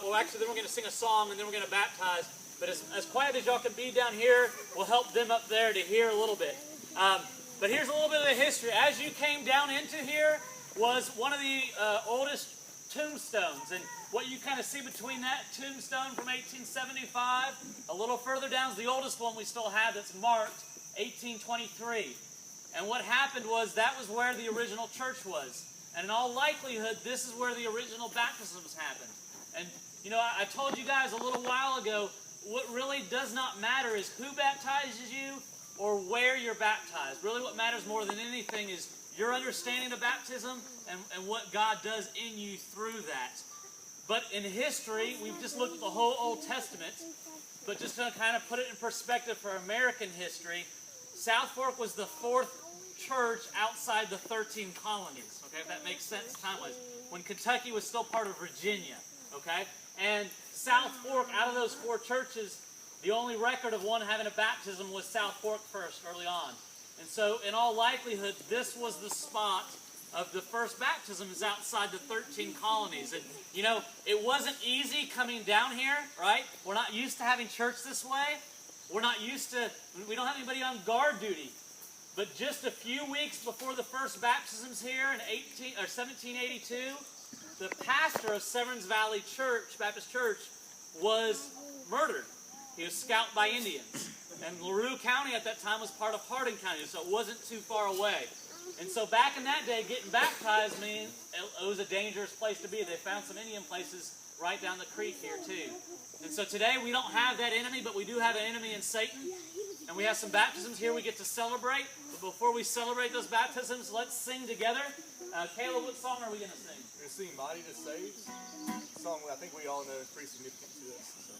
well, actually, then we're going to sing a song, and then we're going to baptize. But as quiet as y'all can be down here, we'll help them up there to hear a little bit. But here's a little bit of the history. As you came down into here was one of the oldest tombstones. And what you kind of see between that tombstone from 1875, a little further down is the oldest one we still have that's marked 1823. And what happened was that was where the original church was. And in all likelihood, this is where the original baptisms happened. And, you know, I told you guys a little while ago, what really does not matter is who baptizes you or where you're baptized. Really what matters more than anything is your understanding of baptism and what God does in you through that. But in history, we've just looked at the whole Old Testament, but just to kind of put it in perspective for American history, South Fork was the fourth church outside the 13 colonies, okay, if that makes sense time-wise, when Kentucky was still part of Virginia, okay? And South Fork, out of those four churches, the only record of one having a baptism was South Fork first, early on. And so, in all likelihood, this was the spot of the first baptisms outside the 13 colonies. And, you know, it wasn't easy coming down here, right? We're not used to having church this way. We're not used to, we don't have anybody on guard duty. But just a few weeks before the first baptisms here in 1782, the pastor of Severns Valley Church, Baptist Church, was murdered. He was scalped by Indians. And LaRue County at that time was part of Hardin County, so it wasn't too far away. And so back in that day, getting baptized, it was a dangerous place to be. They found some Indian places right down the creek here too. And so today we don't have that enemy, but we do have an enemy in Satan. And we have some baptisms here we get to celebrate. But before we celebrate those baptisms, let's sing together. Caleb, what song are we going to sing? We're going to sing Mighty to Save. A song I think we all know is pretty significant to us. So.